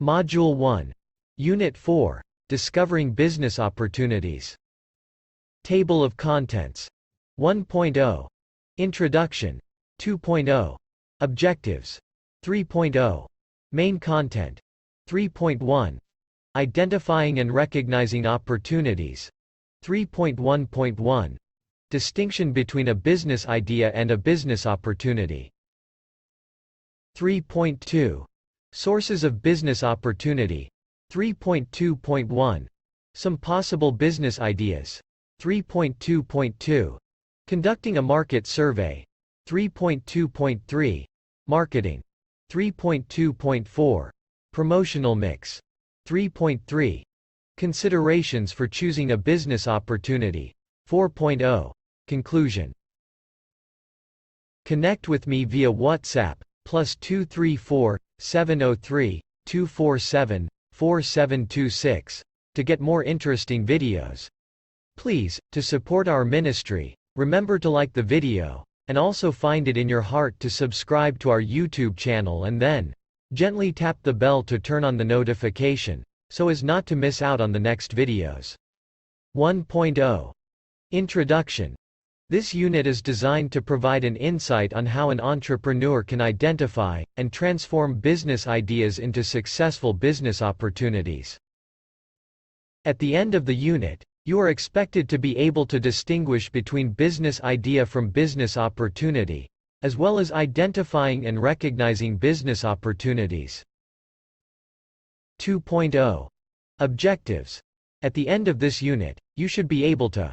Module 1. Unit 4. Discovering Business Opportunities. Table of Contents. 1.0. Introduction. 2.0. Objectives. 3.0. Main Content. 3.1. Identifying and Recognizing Opportunities. 3.1.1. Distinction between a business idea and a business opportunity. 3.2. Sources of business opportunity. 3.2.1. Some possible business ideas. 3.2.2. Conducting a market survey. 3.2.3. Marketing. 3.2.4. Promotional mix. 3.3. Considerations for choosing a business opportunity. 4.0. Conclusion. Connect with me via WhatsApp, +234 703 247 4726, to get more interesting videos. Please, to support our ministry, remember to like the video, and also find it in your heart to subscribe to our YouTube channel and then gently tap the bell to turn on the notification, so as not to miss out on the next videos. 1.0. Introduction. This unit is designed to provide an insight on how an entrepreneur can identify and transform business ideas into successful business opportunities. At the end of the unit, you are expected to be able to distinguish between business idea from business opportunity, as well as identifying and recognizing business opportunities. 2.0. Objectives. At the end of this unit, you should be able to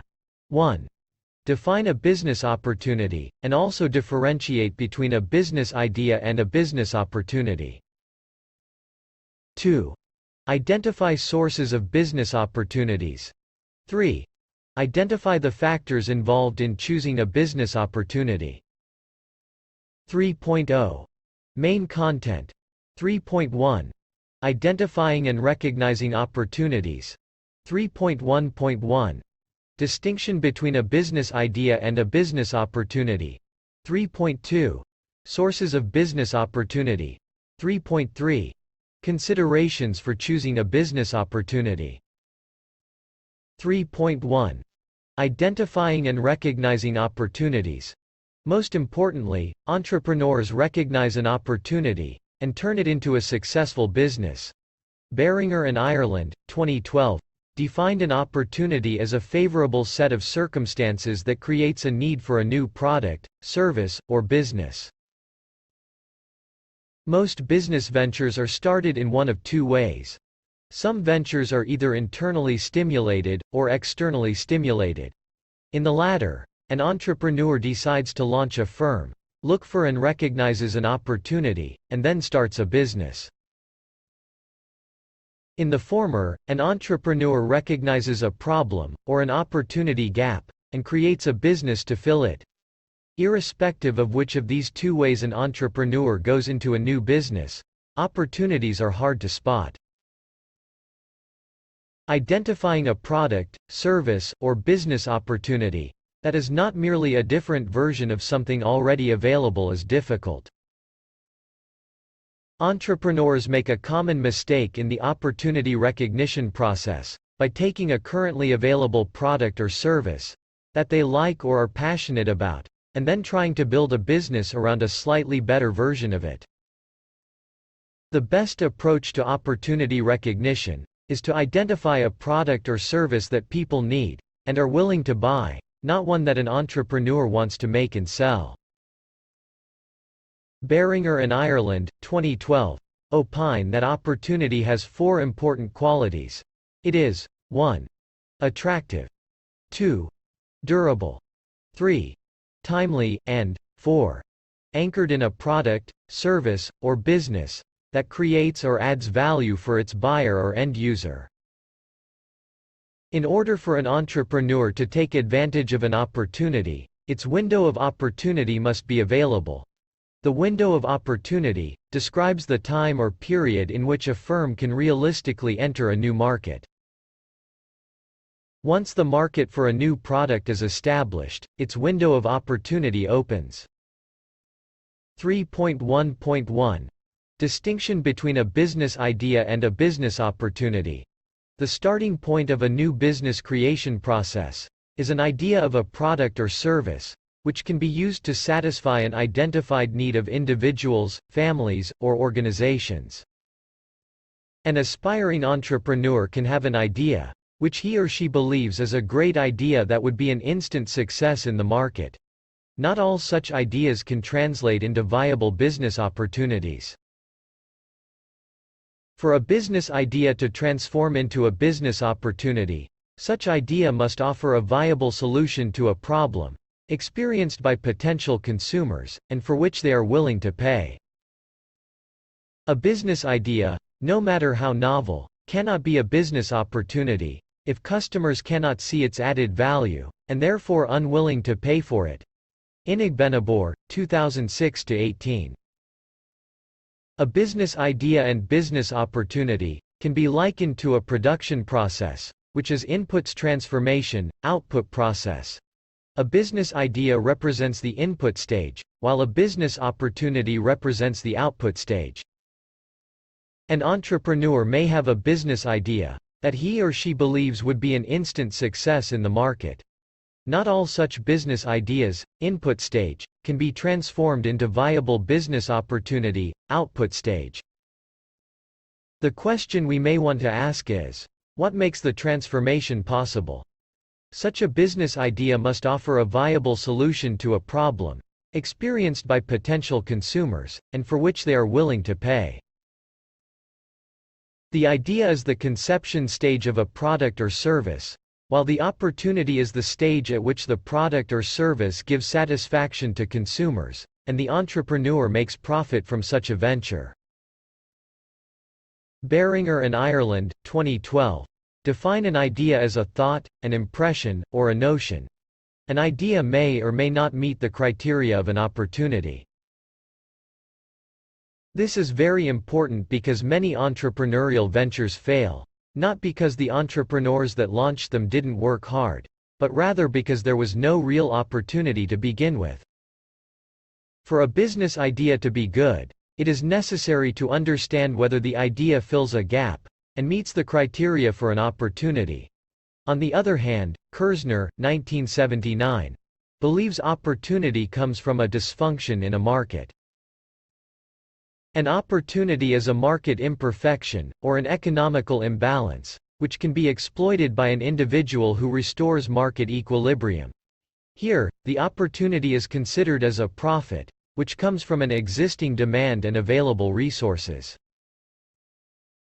1. Define a business opportunity, and also differentiate between a business idea and a business opportunity. 2. Identify sources of business opportunities. 3. Identify the factors involved in choosing a business opportunity. 3.0. Main Content. 3.1. Identifying and Recognizing Opportunities. 3.1.1. Distinction between a business idea and a business opportunity. 3.2. Sources of business opportunity. 3.3. Considerations for choosing a business opportunity. 3.1. Identifying and recognizing opportunities. Most importantly, entrepreneurs recognize an opportunity and turn it into a successful business. Beringer and Ireland, 2012. Defined an opportunity as a favorable set of circumstances that creates a need for a new product, service, or business. Most business ventures are started in one of two ways. Some ventures are either internally stimulated, or externally stimulated. In the latter, an entrepreneur decides to launch a firm, look for and recognizes an opportunity, and then starts a business. In the former, an entrepreneur recognizes a problem, or an opportunity gap, and creates a business to fill it. Irrespective of which of these two ways an entrepreneur goes into a new business, opportunities are hard to spot. Identifying a product, service, or business opportunity that is not merely a different version of something already available is difficult. Entrepreneurs make a common mistake in the opportunity recognition process, by taking a currently available product or service that they like or are passionate about, and then trying to build a business around a slightly better version of it. The best approach to opportunity recognition is to identify a product or service that people need and are willing to buy, not one that an entrepreneur wants to make and sell. Beringer and Ireland, 2012, opine that opportunity has four important qualities. It is 1. Attractive. 2. Durable. 3. Timely, and 4. Anchored in a product, service, or business that creates or adds value for its buyer or end user. In order for an entrepreneur to take advantage of an opportunity, its window of opportunity must be available. The window of opportunity describes the time or period in which a firm can realistically enter a new market. Once the market for a new product is established, its window of opportunity opens. 3.1.1. Distinction between a business idea and a business opportunity. The starting point of a new business creation process is an idea of a product or service, which can be used to satisfy an identified need of individuals, families, or organizations. An aspiring entrepreneur can have an idea, which he or she believes is a great idea that would be an instant success in the market. Not all such ideas can translate into viable business opportunities. For a business idea to transform into a business opportunity, such idea must offer a viable solution to a problem experienced by potential consumers, and for which they are willing to pay. A business idea, no matter how novel, cannot be a business opportunity if customers cannot see its added value, and therefore unwilling to pay for it. Inigbenabor, 2006-18. A business idea and business opportunity can be likened to a production process, which is inputs transformation, output process. A business idea represents the input stage, while a business opportunity represents the output stage. An entrepreneur may have a business idea that he or she believes would be an instant success in the market. Not all such business ideas, input stage, can be transformed into viable business opportunity, output stage. The question we may want to ask is, what makes the transformation possible? Such a business idea must offer a viable solution to a problem experienced by potential consumers, and for which they are willing to pay. The idea is the conception stage of a product or service, while the opportunity is the stage at which the product or service gives satisfaction to consumers, and the entrepreneur makes profit from such a venture. Beringer and Ireland, 2012. Define an idea as a thought, an impression, or a notion. An idea may or may not meet the criteria of an opportunity. This is very important because many entrepreneurial ventures fail, not because the entrepreneurs that launched them didn't work hard, but rather because there was no real opportunity to begin with. For a business idea to be good, it is necessary to understand whether the idea fills a gap and meets the criteria for an opportunity. On the other hand, Kersner, 1979, believes opportunity comes from a dysfunction in a market. An opportunity is a market imperfection, or an economical imbalance, which can be exploited by an individual who restores market equilibrium. Here, the opportunity is considered as a profit, which comes from an existing demand and available resources.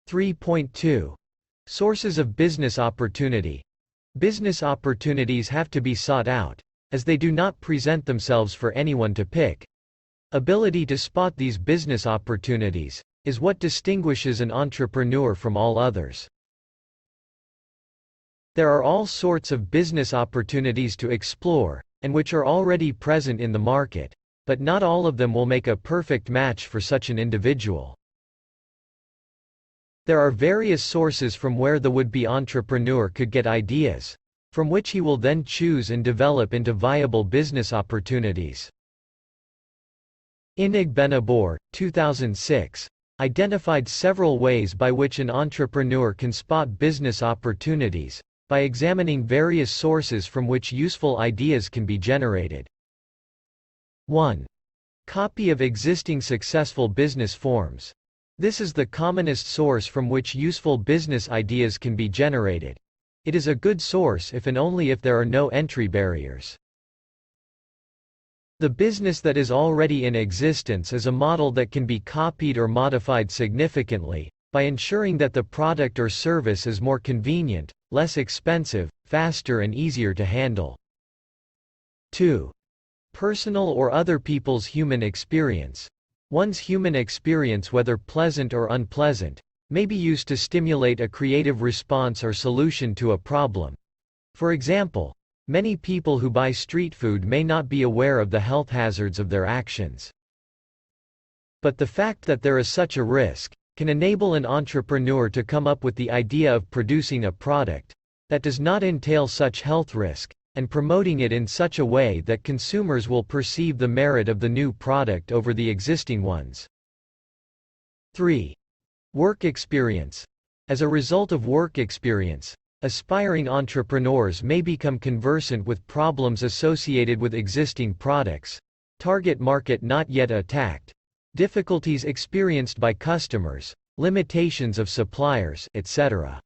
3.2. Sources of business opportunity. Business opportunities have to be sought out, as they do not present themselves for anyone to pick. Ability to spot these business opportunities is what distinguishes an entrepreneur from all others. There are all sorts of business opportunities to explore, and which are already present in the market, but not all of them will make a perfect match for such an individual. There are various sources from where the would-be entrepreneur could get ideas, from which he will then choose and develop into viable business opportunities. Inigbenabor, 2006, identified several ways by which an entrepreneur can spot business opportunities, by examining various sources from which useful ideas can be generated. 1. Copy of existing successful business forms. This is the commonest source from which useful business ideas can be generated. It is a good source if and only if there are no entry barriers. The business that is already in existence is a model that can be copied or modified significantly, by ensuring that the product or service is more convenient, less expensive, faster and easier to handle. 2. Personal or other people's human experience. One's human experience, whether pleasant or unpleasant, may be used to stimulate a creative response or solution to a problem. For example, many people who buy street food may not be aware of the health hazards of their actions. But the fact that there is such a risk can enable an entrepreneur to come up with the idea of producing a product that does not entail such health risk, and promoting it in such a way that consumers will perceive the merit of the new product over the existing ones. 3. Work experience. As a result of work experience, aspiring entrepreneurs may become conversant with problems associated with existing products, target market not yet attacked, difficulties experienced by customers, limitations of suppliers, etc.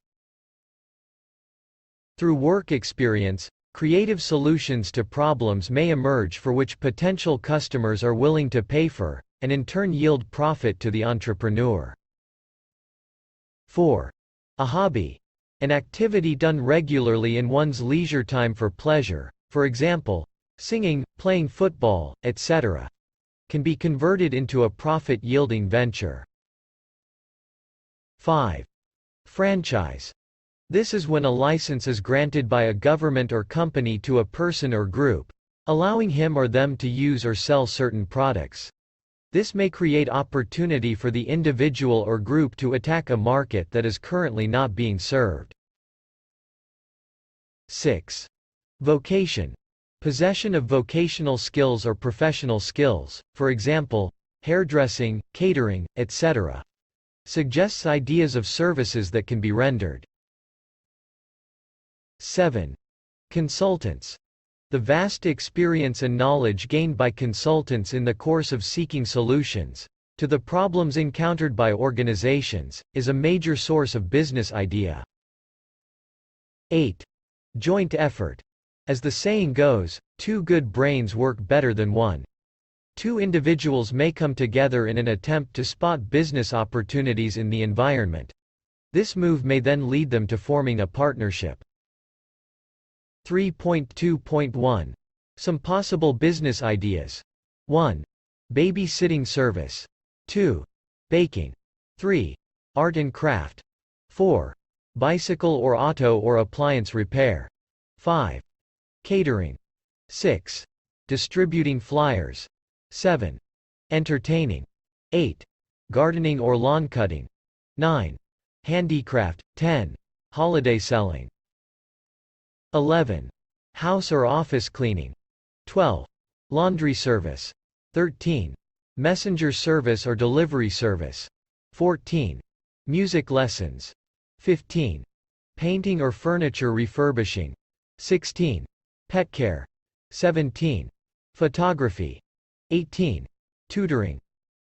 Through work experience, creative solutions to problems may emerge for which potential customers are willing to pay for, and in turn yield profit to the entrepreneur. 4. A hobby. An activity done regularly in one's leisure time for pleasure, for example, singing, playing football, etc., can be converted into a profit-yielding venture. 5. Franchise. This is when a license is granted by a government or company to a person or group, allowing him or them to use or sell certain products. This may create opportunity for the individual or group to attack a market that is currently not being served. 6. Vocation. Possession of vocational skills or professional skills, for example, hairdressing, catering, etc., suggests ideas of services that can be rendered. 7. Consultants. The vast experience and knowledge gained by consultants in the course of seeking solutions to the problems encountered by organizations is a major source of business idea. 8. Joint effort. As the saying goes, two good brains work better than one. Two individuals may come together in an attempt to spot business opportunities in the environment. This move may then lead them to forming a partnership. 3.2.1. Some possible business ideas. 1. Babysitting service. 2. Baking. 3. Art and craft. 4. Bicycle or auto or appliance repair. 5. Catering. 6. Distributing flyers. 7. Entertaining. 8. Gardening or lawn cutting. 9. Handicraft. 10. Holiday selling. 11. House or office cleaning. 12. Laundry service. 13. Messenger service or delivery service. 14. Music lessons. 15. Painting or furniture refurbishing. 16. Pet care. 17. Photography. 18. Tutoring.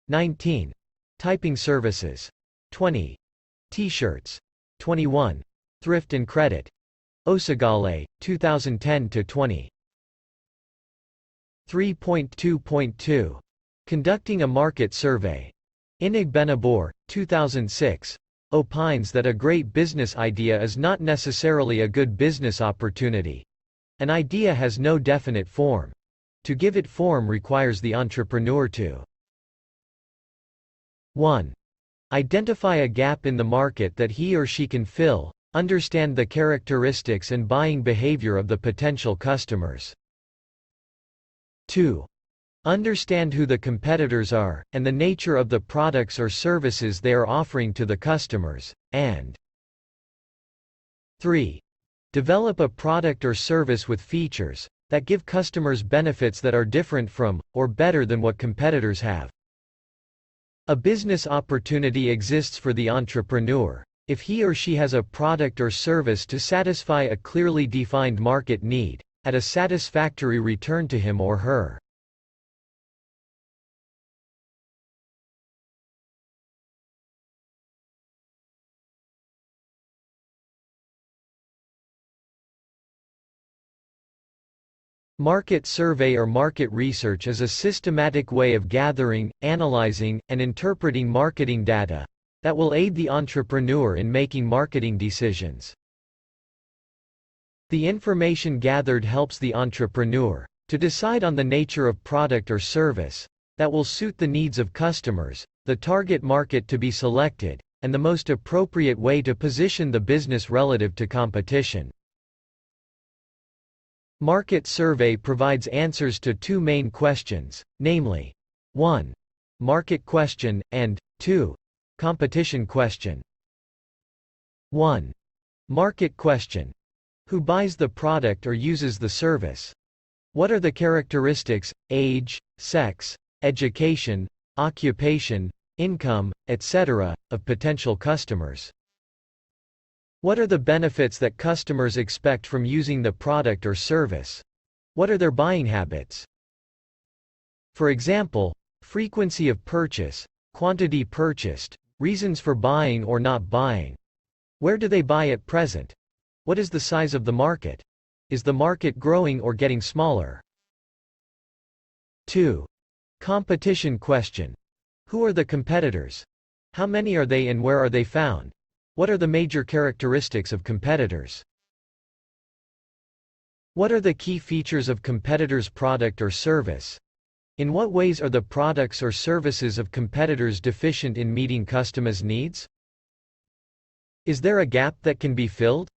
19. Typing services. 20. T-shirts. 21. Thrift and credit. Osagale, 2010-20. 3.2.2. Conducting a market survey. Inigbenabor, 2006, opines that a great business idea is not necessarily a good business opportunity. An idea has no definite form. To give it form requires the entrepreneur to 1. Identify a gap in the market that he or she can fill, understand the characteristics and buying behavior of the potential customers. 2. Understand who the competitors are, and the nature of the products or services they are offering to the customers, and 3. Develop a product or service with features that give customers benefits that are different from, or better than what competitors have. A business opportunity exists for the entrepreneur if he or she has a product or service to satisfy a clearly defined market need, at a satisfactory return to him or her. Market survey or market research is a systematic way of gathering, analyzing, and interpreting marketing data that will aid the entrepreneur in making marketing decisions. The information gathered helps the entrepreneur to decide on the nature of product or service that will suit the needs of customers, the target market to be selected, and the most appropriate way to position the business relative to competition. Market survey provides answers to two main questions, namely 1. Market question, and 2. Competition question. 1. Market question. Who buys the product or uses the service? What are the characteristics, age, sex, education, occupation, income, etc., of potential customers. What are the benefits that customers expect from using the product or service? What are their buying habits? For example, frequency of purchase, quantity purchased, reasons for buying or not buying. Where do they buy at present? What is the size of the market? Is the market growing or getting smaller? 2. Competition question. Who are the competitors? How many are they and where are they found? What are the major characteristics of competitors? What are the key features of competitors' product or service? In what ways are the products or services of competitors deficient in meeting customers' needs? Is there a gap that can be filled?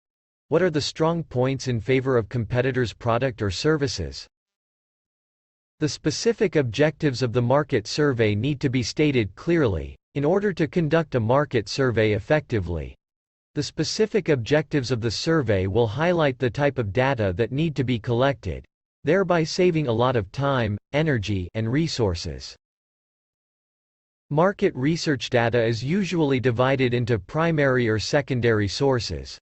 What are the strong points in favor of competitors' product or services? The specific objectives of the market survey need to be stated clearly, in order to conduct a market survey effectively. The specific objectives of the survey will highlight the type of data that need to be collected, thereby saving a lot of time, energy, and resources. Market research data is usually divided into primary or secondary sources.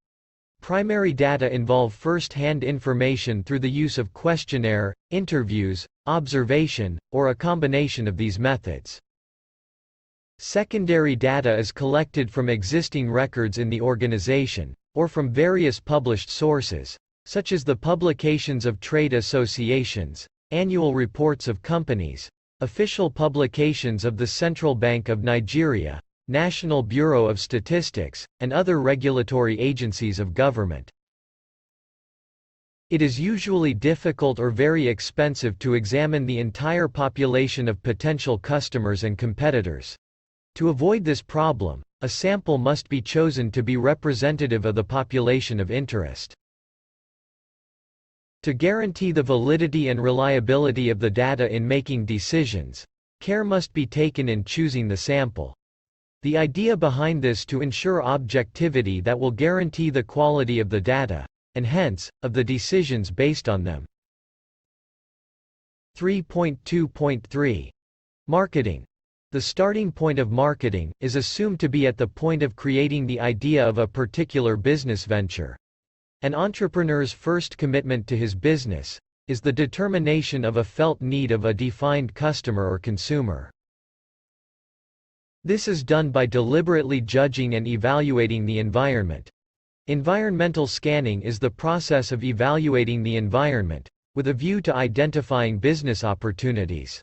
Primary data involve first-hand information through the use of questionnaire, interviews, observation, or a combination of these methods. Secondary data is collected from existing records in the organization, or from various published sources, such as the publications of trade associations, annual reports of companies, official publications of the Central Bank of Nigeria, National Bureau of Statistics, and other regulatory agencies of government. It is usually difficult or very expensive to examine the entire population of potential customers and competitors. To avoid this problem, a sample must be chosen to be representative of the population of interest. To guarantee the validity and reliability of the data in making decisions, care must be taken in choosing the sample. The idea behind this to ensure objectivity that will guarantee the quality of the data, and hence, of the decisions based on them. 3.2.3. Marketing. The starting point of marketing is assumed to be at the point of creating the idea of a particular business venture. An entrepreneur's first commitment to his business is the determination of a felt need of a defined customer or consumer. This is done by deliberately judging and evaluating the environment. Environmental scanning is the process of evaluating the environment, with a view to identifying business opportunities.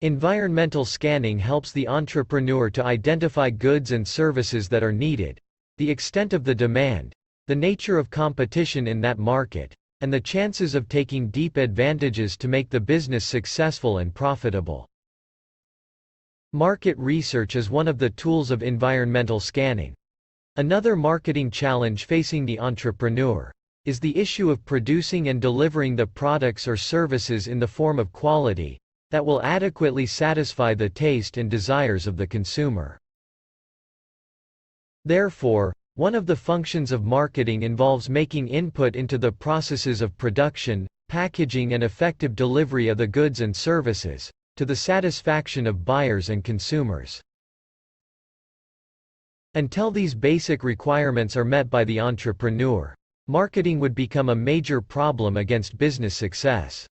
Environmental scanning helps the entrepreneur to identify goods and services that are needed, the extent of the demand, the nature of competition in that market, and the chances of taking deep advantages to make the business successful and profitable. Market research is one of the tools of environmental scanning. Another marketing challenge facing the entrepreneur is the issue of producing and delivering the products or services in the form of quality that will adequately satisfy the taste and desires of the consumer. Therefore, one of the functions of marketing involves making input into the processes of production, packaging, and effective delivery of the goods and services, to the satisfaction of buyers and consumers. Until these basic requirements are met by the entrepreneur, marketing would become a major problem against business success.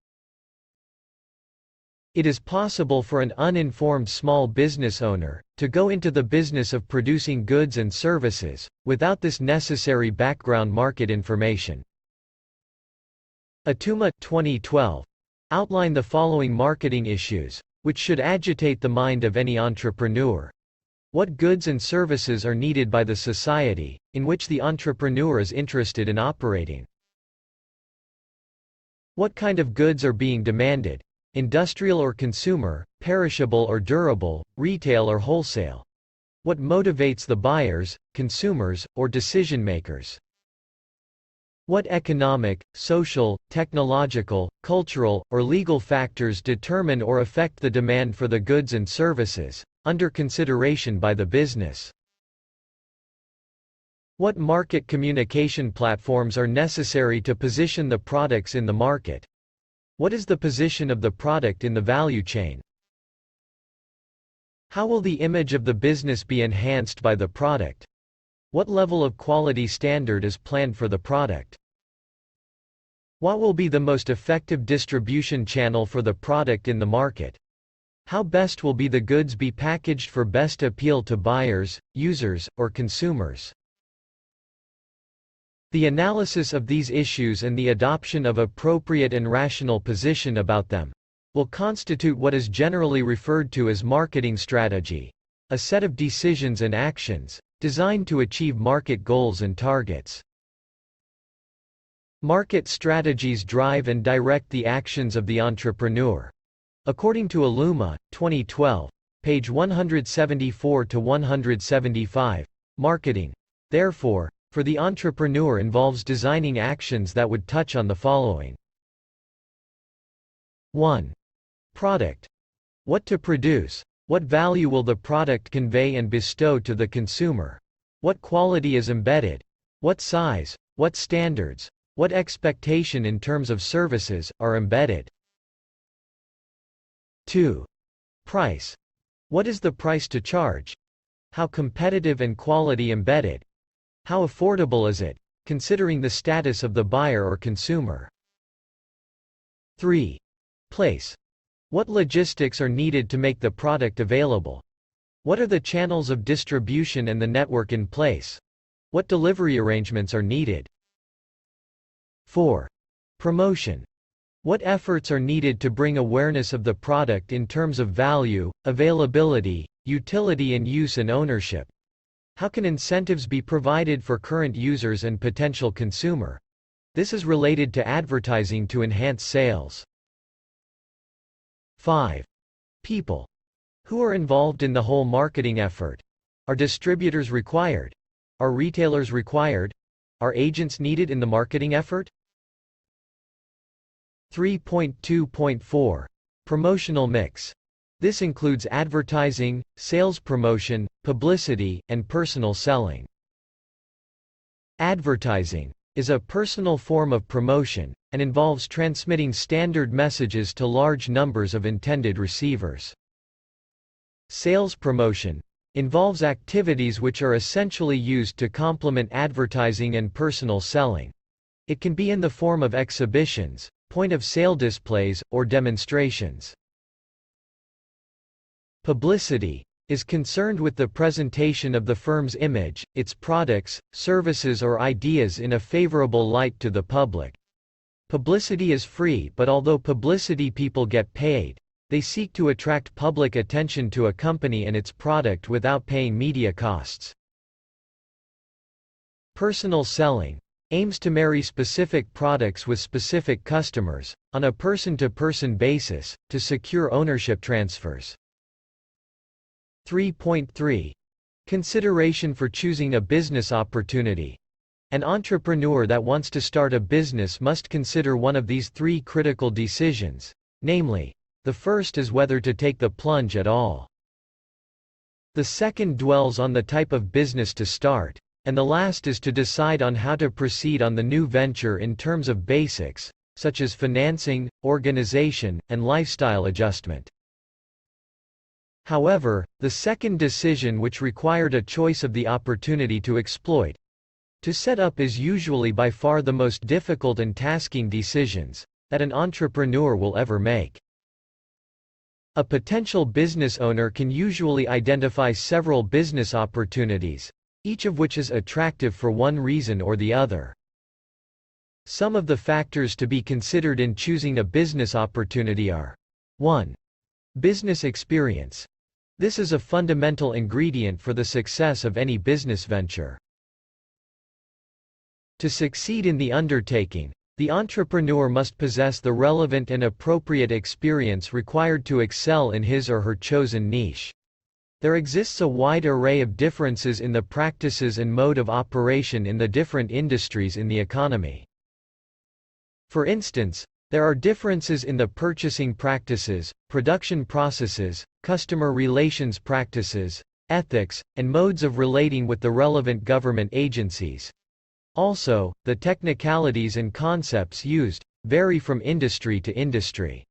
It is possible for an uninformed small business owner to go into the business of producing goods and services, without this necessary background market information. Atuma 2012 outline the following marketing issues, which should agitate the mind of any entrepreneur. What goods and services are needed by the society, in which the entrepreneur is interested in operating? What kind of goods are being demanded? Industrial or consumer, perishable or durable, retail or wholesale? What motivates the buyers, consumers, or decision-makers? What economic, social, technological, cultural, or legal factors determine or affect the demand for the goods and services under consideration by the business? What market communication platforms are necessary to position the products in the market? What is the position of the product in the value chain? How will the image of the business be enhanced by the product? What level of quality standard is planned for the product? What will be the most effective distribution channel for the product in the market? How best will the goods be packaged for best appeal to buyers, users, or consumers? The analysis of these issues and the adoption of appropriate and rational position about them will constitute what is generally referred to as marketing strategy, a set of decisions and actions designed to achieve market goals and targets. Market strategies drive and direct the actions of the entrepreneur. According to Illuma, 2012, page 174 to 175, marketing, therefore, for the entrepreneur involves designing actions that would touch on the following. 1. Product. What to produce. What value will the product convey and bestow to the consumer? What quality is embedded? What size, what standards, what expectation in terms of services are embedded? 2. Price. What is the price to charge? How competitive and quality embedded? How affordable is it, considering the status of the buyer or consumer? 3. Place. What logistics are needed to make the product available? What are the channels of distribution and the network in place? What delivery arrangements are needed? 4. Promotion. What efforts are needed to bring awareness of the product in terms of value, availability, utility and use and ownership? How can incentives be provided for current users and potential consumer? This is related to advertising to enhance sales. 5. People. Who are involved in the whole marketing effort? Are distributors required? Are retailers required? Are agents needed in the marketing effort? 3.2.4. Promotional mix. This includes advertising, sales promotion, publicity, and personal selling. Advertising is a personal form of promotion, and involves transmitting standard messages to large numbers of intended receivers. Sales promotion involves activities which are essentially used to complement advertising and personal selling. It can be in the form of exhibitions, point-of-sale displays, or demonstrations. Publicity is concerned with the presentation of the firm's image, its products, services or ideas in a favorable light to the public. Publicity is free, but although publicity people get paid, they seek to attract public attention to a company and its product without paying media costs. Personal selling aims to marry specific products with specific customers, on a person-to-person basis, to secure ownership transfers. 3.3. Consideration for choosing a business opportunity. An entrepreneur that wants to start a business must consider one of these three critical decisions, namely, the first is whether to take the plunge at all. The second dwells on the type of business to start, and the last is to decide on how to proceed on the new venture in terms of basics, such as financing, organization, and lifestyle adjustment. However, the second decision, which required a choice of the opportunity to exploit, to set up, is usually by far the most difficult and tasking decisions that an entrepreneur will ever make. A potential business owner can usually identify several business opportunities, each of which is attractive for one reason or the other. Some of the factors to be considered in choosing a business opportunity are: 1. Business experience. This is a fundamental ingredient for the success of any business venture. To succeed in the undertaking, the entrepreneur must possess the relevant and appropriate experience required to excel in his or her chosen niche. There exists a wide array of differences in the practices and mode of operation in the different industries in the economy. For instance, there are differences in the purchasing practices, production processes, customer relations practices, ethics, and modes of relating with the relevant government agencies. Also, the technicalities and concepts used vary from industry to industry.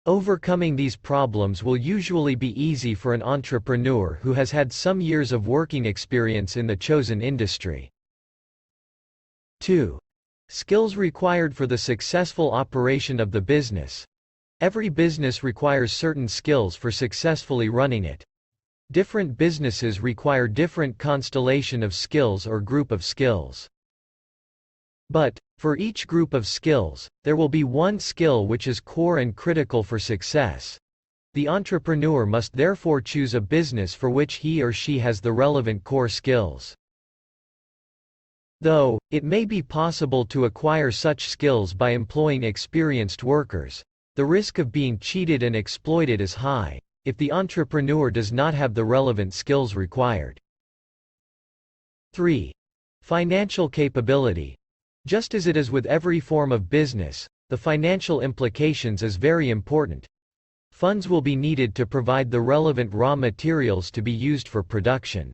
Overcoming these problems will usually be easy for an entrepreneur who has had some years of working experience in the chosen industry. 2. Skills required for the successful operation of the business. Every business requires certain skills for successfully running it. Different businesses require different constellation of skills or group of skills. But, for each group of skills, there will be one skill which is core and critical for success. The entrepreneur must therefore choose a business for which he or she has the relevant core skills. Though, it may be possible to acquire such skills by employing experienced workers, the risk of being cheated and exploited is high, if the entrepreneur does not have the relevant skills required. 3. Financial capability. Just as it is with every form of business, the financial implications is very important. Funds will be needed to provide the relevant raw materials to be used for production.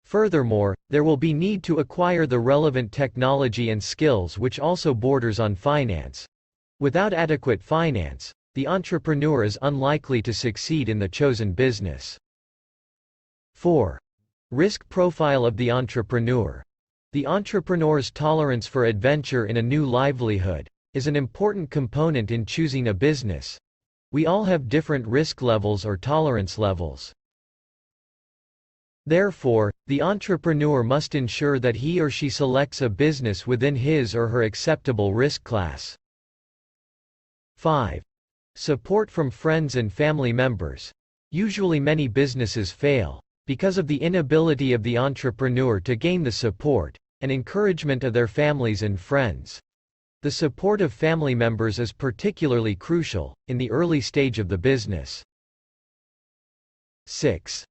Furthermore, there will be need to acquire the relevant technology and skills which also borders on finance. Without adequate finance, the entrepreneur is unlikely to succeed in the chosen business. 4. Risk profile of the entrepreneur. The entrepreneur's tolerance for adventure in a new livelihood is an important component in choosing a business. We all have different risk levels or tolerance levels. Therefore, the entrepreneur must ensure that he or she selects a business within his or her acceptable risk class. 5. Support from friends and family members. Usually many businesses fail because of the inability of the entrepreneur to gain the support and encouragement of their families and friends. The support of family members is particularly crucial in the early stage of the business. 6.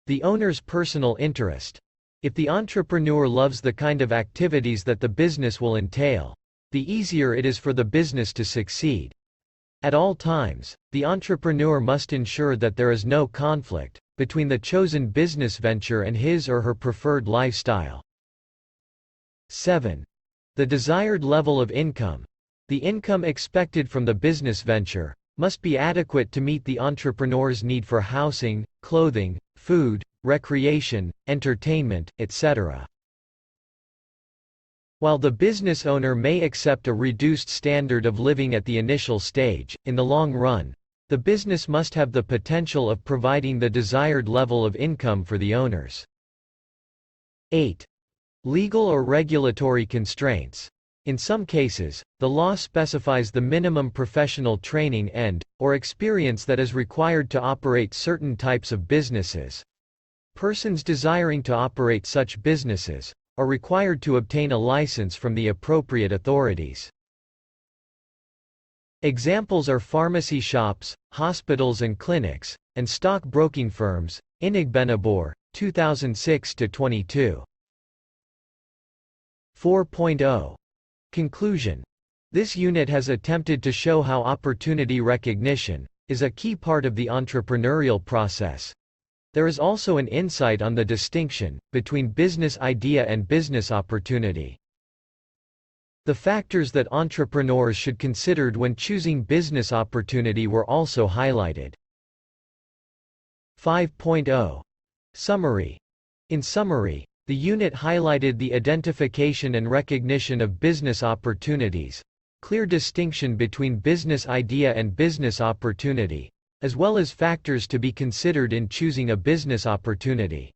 The owner's personal interest. If the entrepreneur loves the kind of activities that the business will entail, the easier it is for the business to succeed. At all times, the entrepreneur must ensure that there is no conflict between the chosen business venture and his or her preferred lifestyle. 7. The desired level of income. The income expected from the business venture must be adequate to meet the entrepreneur's need for housing, clothing, food, recreation, entertainment, etc. While the business owner may accept a reduced standard of living at the initial stage, in the long run, the business must have the potential of providing the desired level of income for the owners. 8. Legal or regulatory constraints. In some cases, the law specifies the minimum professional training and/or experience that is required to operate certain types of businesses. Persons desiring to operate such businesses are required to obtain a license from the appropriate authorities. Examples are pharmacy shops, hospitals and clinics, and stock-broking firms. Inigbenabor, 2006-22. 4.0. Conclusion. This unit has attempted to show how opportunity recognition is a key part of the entrepreneurial process. There is also an insight on the distinction between business idea and business opportunity. The factors that entrepreneurs should consider when choosing business opportunity were also highlighted. 5.0. Summary. In summary, the unit highlighted the identification and recognition of business opportunities, clear distinction between business idea and business opportunity, as well as factors to be considered in choosing a business opportunity.